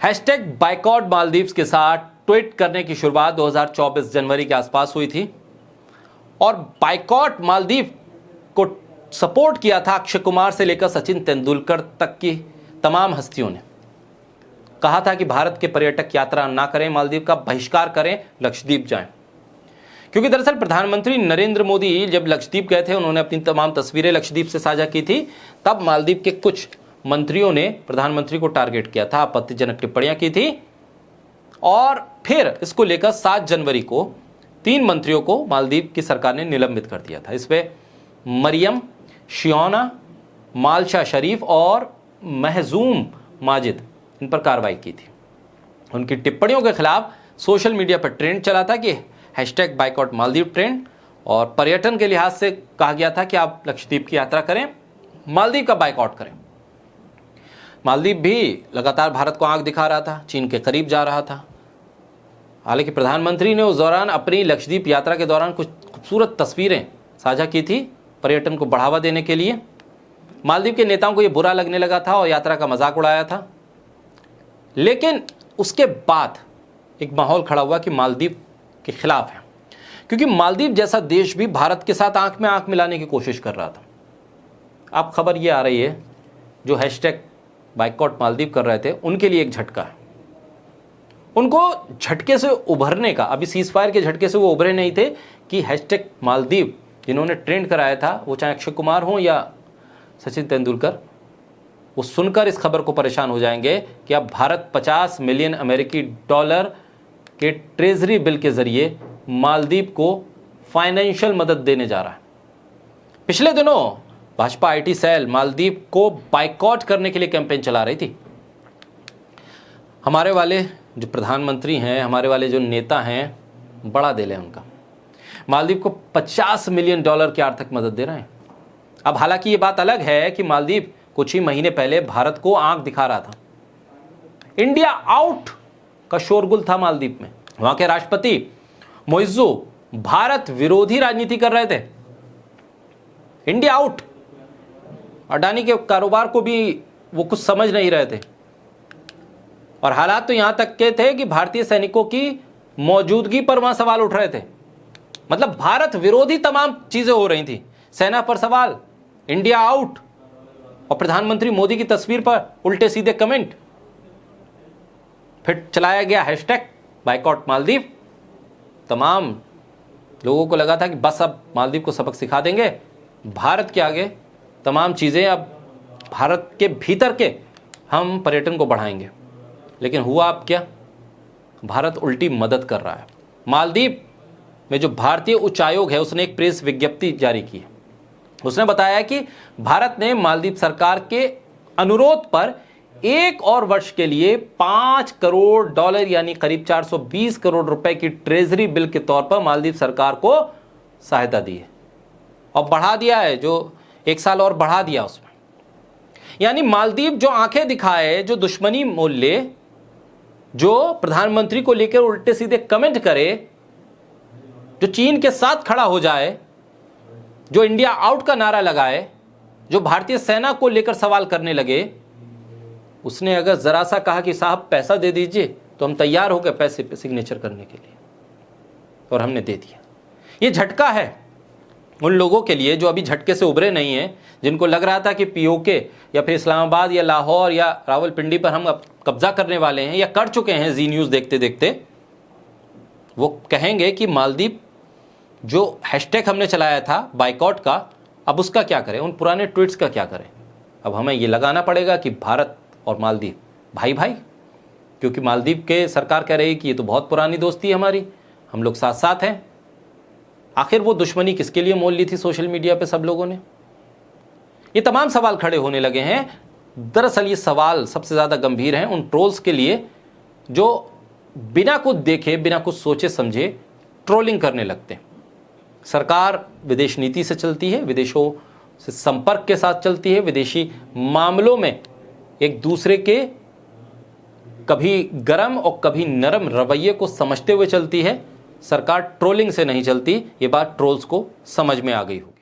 Hashtag boycott Maldives के साथ tweet करने की शुरुआत 2024 जनवरी के आसपास हुई थी और बायकॉट मालदीव को सपोर्ट किया था अक्षय कुमार से लेकर सचिन तेंदुलकर तक की तमाम हस्तियों ने। कहा था कि भारत के पर्यटक यात्रा ना करें, मालदीव का बहिष्कार करें, लक्षद्वीप जाएं। क्योंकि दरअसल प्रधानमंत्री नरेंद्र मोदी जब लक्षद्वीप गए थे, उन्होंने अपनी तमाम तस्वीरें लक्षद्वीप से साझा की थी। तब मालदीव के कुछ मंत्रियों ने प्रधानमंत्री को टारगेट किया था, आपत्तिजनक टिप्पणियां की थी और फिर इसको लेकर 7 जनवरी को 3 मंत्रियों को मालदीव की सरकार ने निलंबित कर दिया था। इसमें मरियम शियोना, मालशा शरीफ और महजूम माजिद, इन पर कार्रवाई की थी। उनकी टिप्पणियों के खिलाफ सोशल मीडिया पर ट्रेंड चला था कि हैशटैग बायकॉट मालदीव ट्रेंड, और पर्यटन के लिहाज से कहा गया था कि आप लक्षद्वीप की यात्रा करें, मालदीव का बायकॉट करें। मालदीव भी लगातार भारत को आंख दिखा रहा था, चीन के करीब जा रहा था। हालांकि प्रधानमंत्री ने उस दौरान अपनी लक्षद्वीप यात्रा के दौरान कुछ खूबसूरत तस्वीरें साझा की थी पर्यटन को बढ़ावा देने के लिए। मालदीव के नेताओं को यह बुरा लगने लगा था और यात्रा का मजाक उड़ाया था। लेकिन उसके बाद एक माहौल खड़ा हुआ कि मालदीव के खिलाफ है, क्योंकि मालदीव जैसा देश भी भारत के साथ आंख में आंख मिलाने की कोशिश कर रहा था। अब खबर यह आ रही है, जो हैशटैग बायकॉट मालदीव कर रहे थे उनके लिए एक झटका है। उनको झटके से उभरने का, अभी सीजफायर के झटके से वो उभरे नहीं थे कि हैशटैग मालदीव जिन्होंने ट्रेंड कराया था, वो चाहे अक्षय कुमार हो या सचिन तेंदुलकर, वो सुनकर इस खबर को परेशान हो जाएंगे कि अब भारत 50 मिलियन अमेरिकी डॉलर के ट्रेजरी बिल के जरिए मालदीव को फाइनेंशियल मदद देने जा रहा है। पिछले दिनों भाजपा आईटी सेल मालदीव को बायकॉट करने के लिए कैंपेन चला रही थी। हमारे वाले जो प्रधानमंत्री हैं, हमारे वाले जो नेता हैं, बड़ा दिल है उनका। मालदीव को 50 मिलियन डॉलर की आर्थिक मदद दे रहे हैं। अब हालांकि ये बात अलग है कि मालदीव कुछ ही महीने पहले भारत को आंख दिखा रहा था। इंडिया आउट का शोरगुल था मालदीव में। वहां के राष्ट्रपति मोइज़ू भारत विरोधी राजनीति कर रहे थे। इंडिया आउट, अडानी के कारोबार को भी वो कुछ समझ नहीं रहे थे और हालात तो यहां तक के थे कि भारतीय सैनिकों की मौजूदगी पर वहां सवाल उठ रहे थे। मतलब भारत विरोधी तमाम चीजें हो रही थी। सेना पर सवाल, इंडिया आउट, और प्रधानमंत्री मोदी की तस्वीर पर उल्टे सीधे कमेंट। फिर चलाया गया हैशटैग बायकॉट मालदीव। तमाम लोगों को लगा था कि बस अब मालदीव को सबक सिखा देंगे, भारत के आगे तमाम चीजें, अब भारत के भीतर के हम पर्यटन को बढ़ाएंगे। लेकिन हुआ अब क्या? भारत उल्टी मदद कर रहा है। मालदीव में जो भारतीय उच्चायोग है, उसने एक प्रेस विज्ञप्ति जारी की है। उसने बताया कि भारत ने मालदीव सरकार के अनुरोध पर 1 और वर्ष के लिए 5 करोड़ डॉलर यानी करीब 420 करोड़ रुपए की ट्रेजरी बिल के तौर पर मालदीव सरकार को सहायता दी है और बढ़ा दिया है, जो 1 साल और बढ़ा दिया उसमें। यानी मालदीव जो आंखें दिखाए, जो दुश्मनी मोल ले, जो प्रधानमंत्री को लेकर उल्टे सीधे कमेंट करे, जो चीन के साथ खड़ा हो जाए, जो इंडिया आउट का नारा लगाए, जो भारतीय सेना को लेकर सवाल करने लगे, उसने अगर जरा सा कहा कि साहब पैसा दे दीजिए, तो हम तैयार हो गए पैसे पे सिग्नेचर करने के लिए, और हमने दे दिया। ये झटका है उन लोगों के लिए जो अभी झटके से उभरे नहीं हैं, जिनको लग रहा था कि पीओके या फिर इस्लामाबाद या लाहौर या रावलपिंडी पर हम अब कब्जा करने वाले हैं या कर चुके हैं। जी न्यूज़ देखते देखते वो कहेंगे कि मालदीव जो हैशटैग हमने चलाया था बायकॉट का, अब उसका क्या करें, उन पुराने ट्वीट्स का क्या करें। अब हमें ये लगाना पड़ेगा कि भारत और मालदीव भाई भाई, क्योंकि मालदीव के सरकार कह रही है कि ये तो बहुत पुरानी दोस्ती है हमारी, हम लोग साथ साथ हैं। आखिर वो दुश्मनी किसके लिए मोल ली थी सोशल मीडिया पे सब लोगों ने? ये तमाम सवाल खड़े होने लगे हैं। दरअसल ये सवाल सबसे ज़्यादा गंभीर हैं उन ट्रोल्स के लिए जो बिना कुछ देखे, बिना कुछ सोचे समझे ट्रोलिंग करने लगते हैं। सरकार विदेश नीति से चलती है, विदेशों से संपर्क के साथ चलती है, विदेशी मामलों में एक दूसरे के कभी गर्म और कभी नरम रवैये को समझते हुए चलती है। सरकार ट्रोलिंग से नहीं चलती। ये बात ट्रोल्स को समझ में आ गई हो।